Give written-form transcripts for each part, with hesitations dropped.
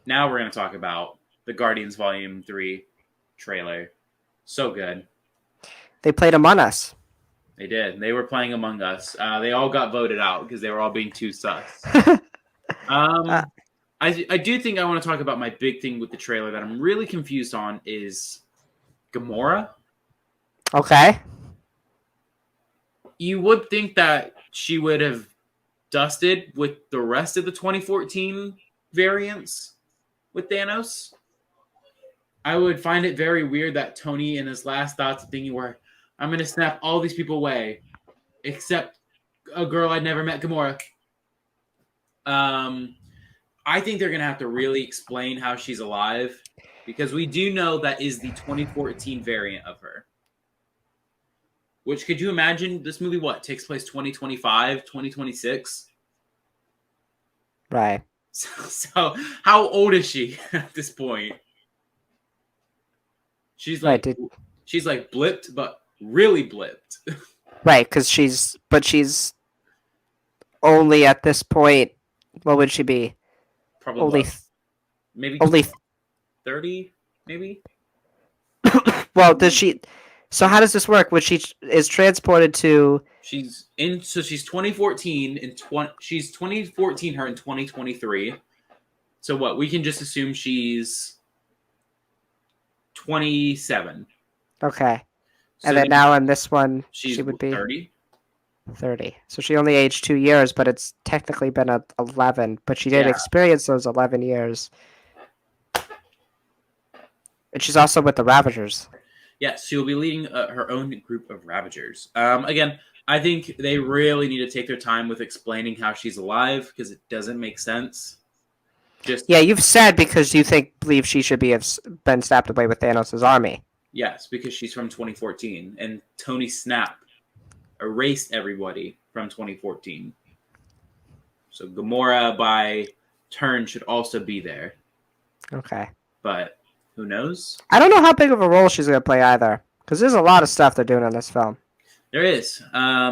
Now we're going to talk about the Guardians Volume 3 trailer. So good. They played Among Us. They did. They were playing Among Us. They all got voted out because they were all being too sus. uh, I do think I want to talk about my big thing with the trailer that I'm really confused on is Gamora. okay. You would think that she would have dusted with the rest of the 2014 variants with Thanos. I would find it very weird that Tony in his last thoughts thinking where I'm going to snap all these people away except a girl I'd never met, Gamora. I think they're going to have to really explain how she's alive because we do know that is the 2014 variant of her. Which, could you imagine this movie, what, takes place 2025, 2026? Right. So how old is she at this point? She's like blipped, but really blipped. Right, because she's only at this point. What would she be? Probably Only, maybe only 30, maybe. Well, does she? So how does this work? When she is transported to? She's 2014 and she's 2014 her in 2023. So what? We can just assume she's 27. Okay. So and then now in this one, she would be 30. 30. So she only aged 2 years, but it's technically been 11. But she did experience those 11 years. And she's also with the Ravagers. Yes, she'll be leading her own group of Ravagers. Again, I think they really need to take their time with explaining how she's alive because it doesn't make sense. You've said because you believe she should have been snapped away with Thanos' army. Yes, because she's from 2014, and Tony Snap erased everybody from 2014. So Gamora, by turn, should also be there. Okay. But who knows? I don't know how big of a role she's going to play either, because there's a lot of stuff they're doing in this film. There is. I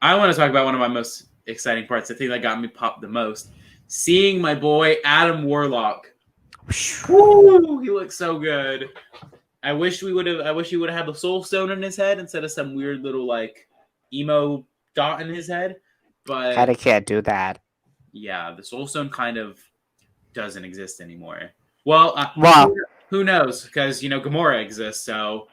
want to talk about one of my most exciting parts, the thing that got me popped the most. Seeing my boy Adam Warlock. Woo, he looks so good. I wish he would have had the Soul Stone in his head instead of some weird little like emo dot in his head. But I can't do that. Yeah, the Soul Stone kind of doesn't exist anymore. Well, who knows? Because Gamora exists, so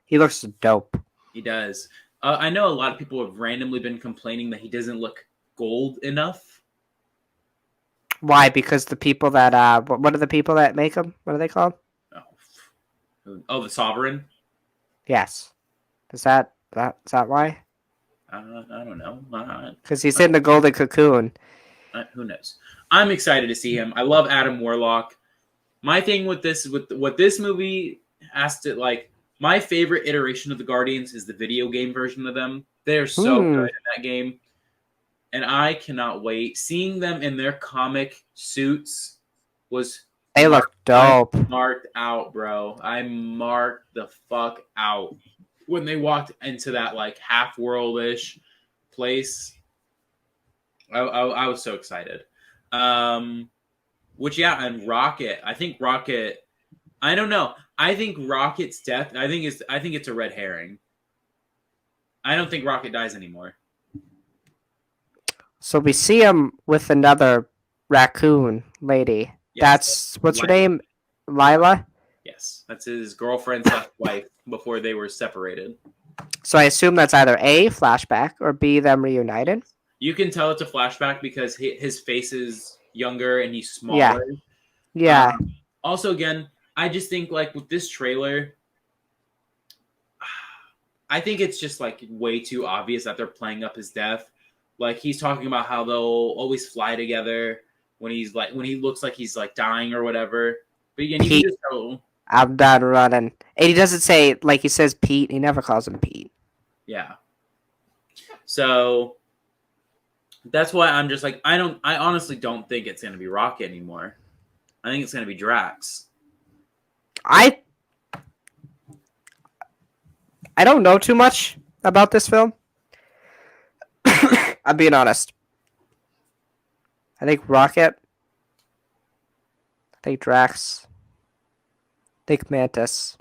he looks dope. He does. I know a lot of people have randomly been complaining that he doesn't look gold enough. Why? Because the people that what are the people that make him? What are they called? Oh, the Sovereign. Yes. Is that why? I don't know. Because he's in the golden cocoon. Who knows? I'm excited to see him. I love Adam Warlock. My thing with what this movie has to like. My favorite iteration of the Guardians is the video game version of them. They're so good in that game. And I cannot wait. Seeing them in their comic suits was... They look dope. I marked out, bro. I marked the fuck out. When they walked into that like half-world-ish place. I was so excited. And Rocket. I think Rocket... I don't know. I think Rocket's death. I think it's a red herring. I don't think Rocket dies anymore. So we see him with another raccoon lady. Yes, what's her name? Lila? Yes, that's his girlfriend's wife before they were separated. So I assume that's either A, flashback, or B, them reunited. You can tell it's a flashback because his face is younger and he's smaller. Yeah. Also, again, I just think like with this trailer, I think it's just like way too obvious that they're playing up his death. Like he's talking about how they'll always fly together when he looks like he's like dying or whatever. But again, you can just go, I'm done running. And he doesn't say like he says Pete. He never calls him Pete. Yeah. So that's why I'm just like I honestly don't think it's gonna be Rocket anymore. I think it's gonna be Drax. I don't know too much about this film. I'm being honest. I think Rocket think Drax. Think Mantis.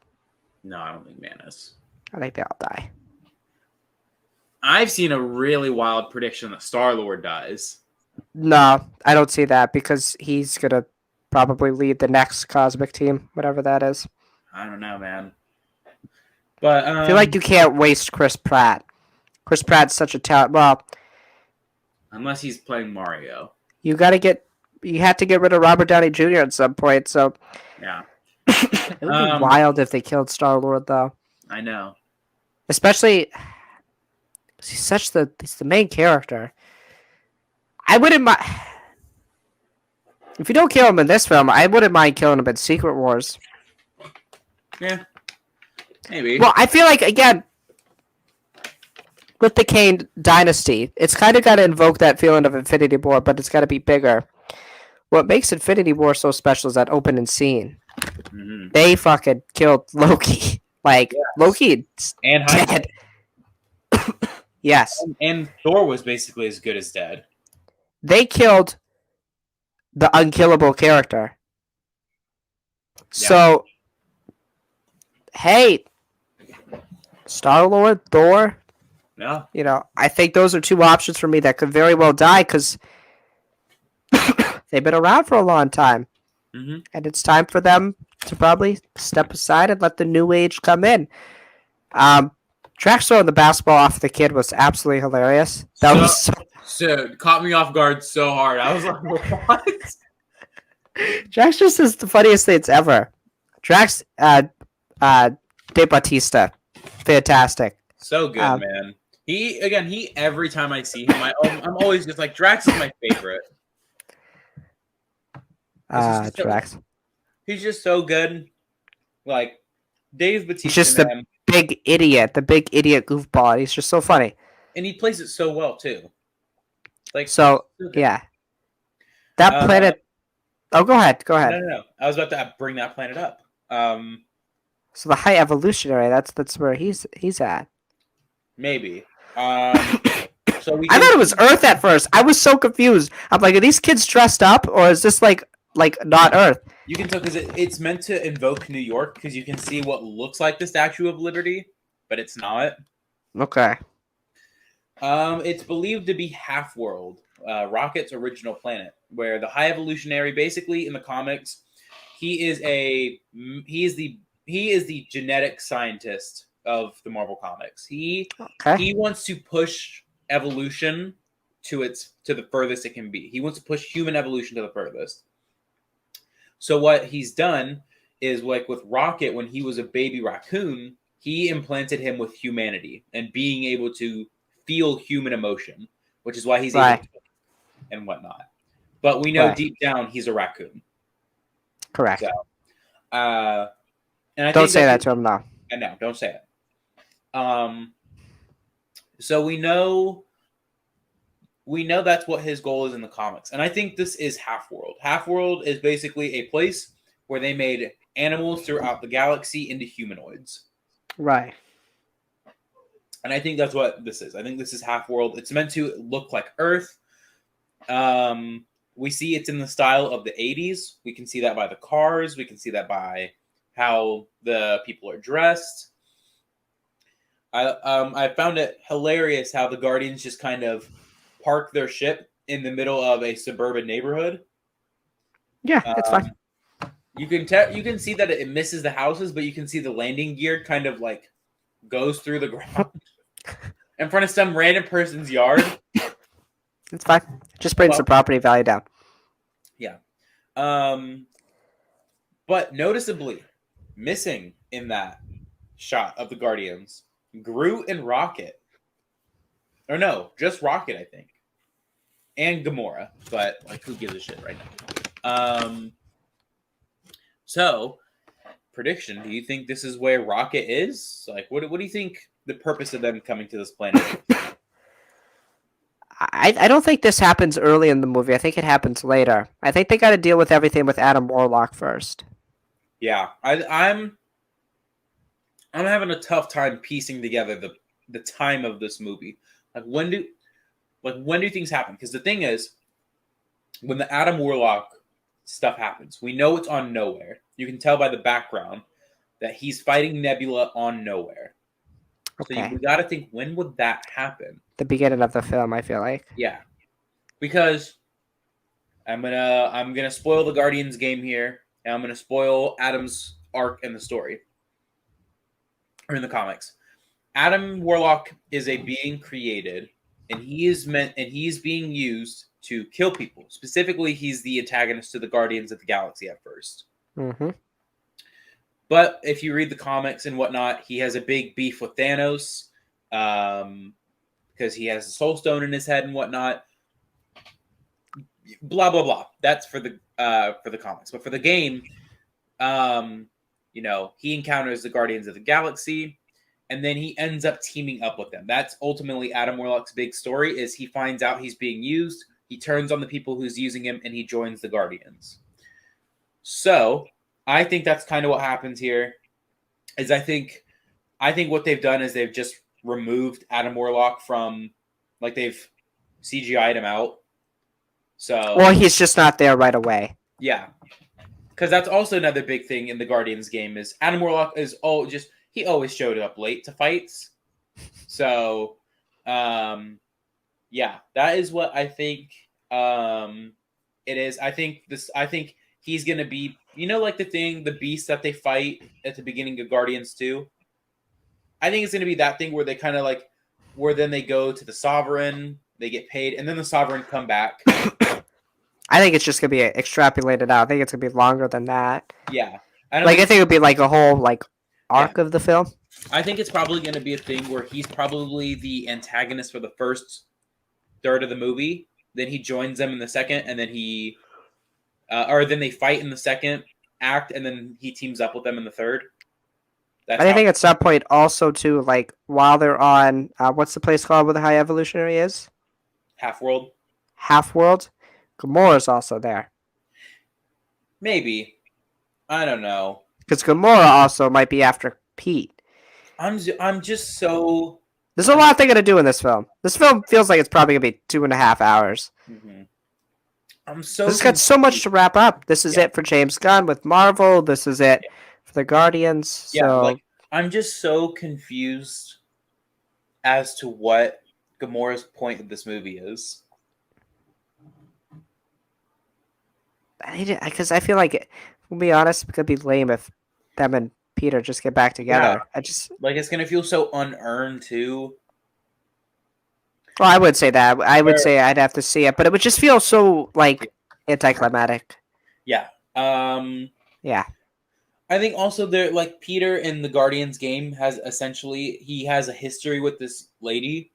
No, I don't think Manus. I think they all die. I've seen a really wild prediction that Star-Lord dies. No, I don't see that because he's gonna probably lead the next cosmic team, whatever that is. I don't know, man. But I feel like you can't waste Chris Pratt. Chris Pratt's such a talent. Well, unless he's playing Mario. you had to get rid of Robert Downey Jr. at some point, so Yeah. it would be wild if they killed Star-Lord, though. I know. Especially, he's the main character. I wouldn't mind if you don't kill him in this film. I wouldn't mind killing him in Secret Wars. Yeah, maybe. Well, I feel like again with the Kane dynasty, it's kind of got to invoke that feeling of Infinity War, but it's got to be bigger. What makes Infinity War so special is that opening scene. Mm-hmm. They fucking killed Loki. Like, yes. Loki and dead. Yes. And Thor was basically as good as dead. They killed the unkillable character. Yeah. So, hey, Star-Lord, Thor. Yeah. You know, I think those are two options for me that could very well die because they've been around for a long time. Mm-hmm. And it's time for them to probably step aside and let the new age come in. Drax throwing the basketball off the kid was absolutely hilarious. That was so caught me off guard so hard. I was like, what? Drax just is the funniest things ever. Drax De Bautista. Fantastic. So good, man. He every time I see him, I'm always just like, Drax is my favorite. Drax. He's just so good. Like, Dave Bautista. He's just the big idiot goofball. He's just so funny. And he plays it so well, too. Like, so yeah. That planet. Oh, go ahead. No. I was about to bring that planet up. So the High Evolutionary, that's where he's at. Maybe. I thought it was Earth at first. I was so confused. I'm like, are these kids dressed up, or is this like not Earth? You can tell because it's meant to invoke New York because you can see what looks like the Statue of Liberty, but it's not. Okay. It's believed to be Half-World, Rocket's original planet, where the High Evolutionary, basically in the comics, he is the genetic scientist of the Marvel Comics. He wants to push evolution to the furthest it can be. He wants to push human evolution to the furthest. So what he's done is, like with Rocket, when he was a baby raccoon, he implanted him with humanity and being able to feel human emotion, which is why he's able to and whatnot. But we know deep down he's a raccoon. Correct. So, and I don't say that to him now. I know, don't say it. So we know that's what his goal is in the comics. And I think this is Half-World. Half-World is basically a place where they made animals throughout the galaxy into humanoids. Right. And I think that's what this is. I think this is Half-World. It's meant to look like Earth. We see it's in the style of the 80s. We can see that by the cars. We can see that by how the people are dressed. I found it hilarious how the Guardians just kind of park their ship in the middle of a suburban neighborhood. Yeah, it's fine. You can see that it misses the houses, but you can see the landing gear kind of like goes through the ground in front of some random person's yard. It's fine. Just brings the property value down. Yeah. But noticeably missing in that shot of the Guardians, Groot and Rocket. Or no, just Rocket, I think. And Gamora. But, like, who gives a shit right now? So, prediction. Do you think this is where Rocket is? Like, what do you think the purpose of them coming to this planet is? I don't think this happens early in the movie. I think it happens later. I think they got to deal with everything with Adam Warlock first. Yeah. I'm having a tough time piecing together the time of this movie. When do things happen? Because the thing is, when the Adam Warlock stuff happens. We know it's on Nowhere. You can tell by the background that he's fighting Nebula on Nowhere. Okay. So we got to think, when would that happen? The beginning of the film, I feel like. Yeah, because I'm gonna spoil the Guardians game here, and I'm gonna spoil Adam's arc in the story or in the comics. Adam Warlock is a being created, and he's being used to kill people. Specifically, he's the antagonist to the Guardians of the Galaxy at first. Mm-hmm. But if you read the comics and whatnot, he has a big beef with Thanos because he has the Soul Stone in his head and whatnot. Blah blah blah. That's for the comics, but for the game, he encounters the Guardians of the Galaxy, and then he ends up teaming up with them. That's ultimately Adam Warlock's big story. Is he finds out he's being used, he turns on the people who's using him, and he joins the Guardians. So I think that's kind of what happens here. Is I think what they've done is they've just removed Adam Warlock from, like, they've CGI'd him out. So, well, he's just not there right away. Yeah, because that's also another big thing in the Guardians game is Adam Warlock is he always showed up late to fights. So, yeah, that is what I think. It is. I think he's gonna be, like the beast that they fight at the beginning of Guardians 2. I think it's gonna be that thing where they kind of like, where then they go to the Sovereign, they get paid, and then the Sovereign come back. I think it's just gonna be extrapolated out. I think it's gonna be longer than that. Yeah, I think it would be like a whole arc of the film. I think it's probably going to be a thing where he's probably the antagonist for the first third of the movie. Then he joins them in the second, and then then they fight in the second act, and then he teams up with them in the third. I think at some point also too, like while they're on, what's the place called where the High Evolutionary is? Half-World. Half-World. Gamora's also there. Maybe. I don't know. Because Gamora also might be after Pete. I'm just so... There's a lot they're going to do in this film. This film feels like it's probably going to be 2.5 hours. Mm-hmm. It's got so much to wrap up. This is it for James Gunn with Marvel. This is it for the Guardians. So I'm just so confused as to what Gamora's point of this movie is. Because I feel like, we'll be honest, it could be lame if them and Peter just get back together. Yeah. It's gonna feel so unearned too. Well, I would say that. I would say I'd have to see it, but it would just feel so anticlimactic. Yeah. Yeah. I think also Peter in the Guardians game has he has a history with this lady,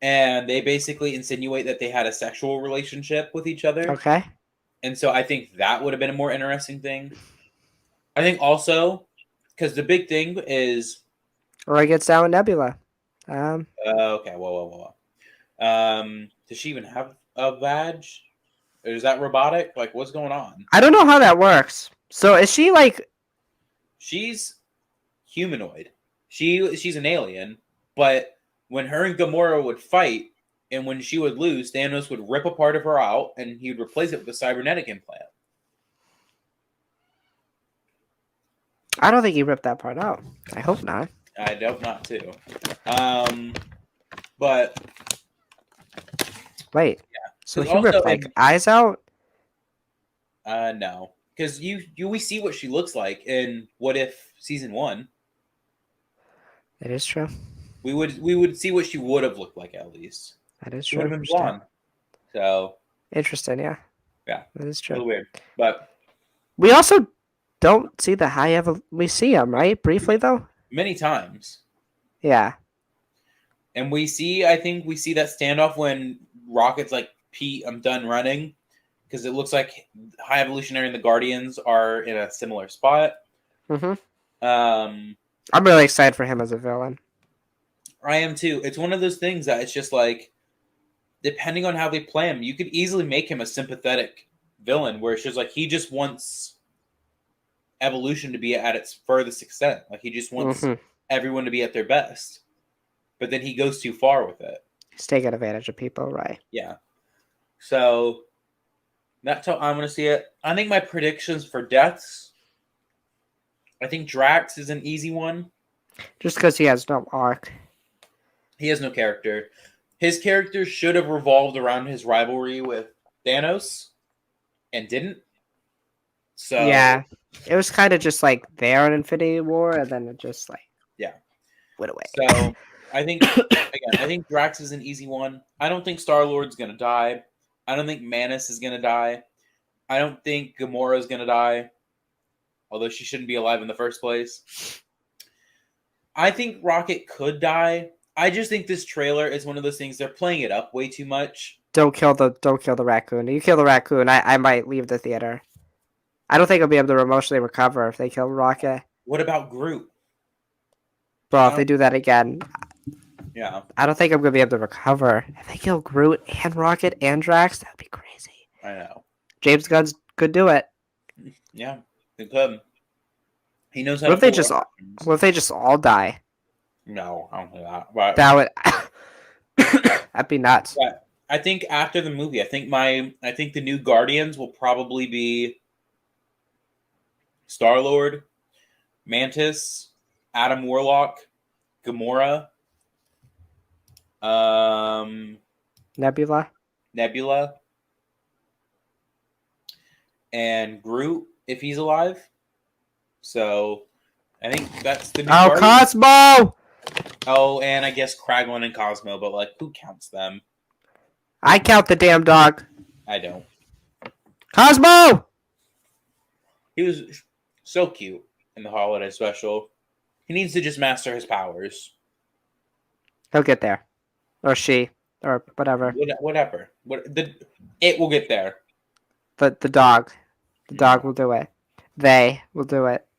and they basically insinuate that they had a sexual relationship with each other. Okay. And so I think that would have been a more interesting thing. I think also, because the big thing is... Or he gets down with Nebula. Okay, whoa. Does she even have a badge? Or is that robotic? What's going on? I don't know how that works. So is she She's humanoid. She's an alien, but when her and Gamora would fight, and when she would lose, Thanos would rip a part of her out, and he would replace it with a cybernetic implant. I don't think he ripped that part out. I hope not. I hope not, too. But... Wait. Yeah. So he ripped, eyes out? No. Because we see what she looks like in What If Season 1. It is true. We would see what she would have looked like, at least. That is She true. would have been blonde. So... Interesting, yeah. Yeah. That is true. A little weird. But... We also don't see the we see him, right? Briefly, though? Many times. Yeah. And I think we see that standoff when Rocket's like, Pete, I'm done running. Because it looks like High Evolutionary and the Guardians are in a similar spot. Mm-hmm. I'm really excited for him as a villain. I am too. It's one of those things that it's just depending on how they play him, you could easily make him a sympathetic villain where it's just he just wants evolution to be at its furthest extent. He just wants everyone to be at their best. But then he goes too far with it. He's taking advantage of people, right? Yeah. So... That's how I'm gonna see it. I think my predictions for deaths. I think Drax is an easy one. Just because he has no arc. He has no character. His character should have revolved around his rivalry with Thanos, and didn't. So Yeah, it was kind of just like there in Infinity War, and then it just like Yeah. went away. So I think again, I think Drax is an easy one. I don't think Star Lord's gonna die. I don't think Manus is gonna die. I don't think Gamora is gonna die, although she shouldn't be alive in the first place. I think Rocket could die. I just think this trailer is one of those things they're playing it up way too much. Don't kill the raccoon. You kill the raccoon, I might leave the theater. I don't think I'll be able to emotionally recover if they kill Rocket. What about Groot? Bro, if they do that again, Yeah, I don't think I'm gonna be able to recover. If they kill Groot and Rocket and Drax, that'd be crazy. I know. James Gunn could do it. Yeah, they could. He knows how What to if they pull just off what if they just all die? No, I don't think that. But That would that'd be nuts. I think after the movie, I think the new Guardians will probably be Star Lord, Mantis, Adam Warlock, Gamora, Nebula. Nebula, and Groot if he's alive. So I think that's the new Oh, Guardians. Cosmo! Oh, and I guess Kraglin and Cosmo, but like who counts them? I count the damn dog. I don't. Cosmo! He was so cute in the holiday special. He needs to just master his powers. He'll get there. Or she. Or whatever. Whatever. It will get there. The dog. The dog will do it. They will do it.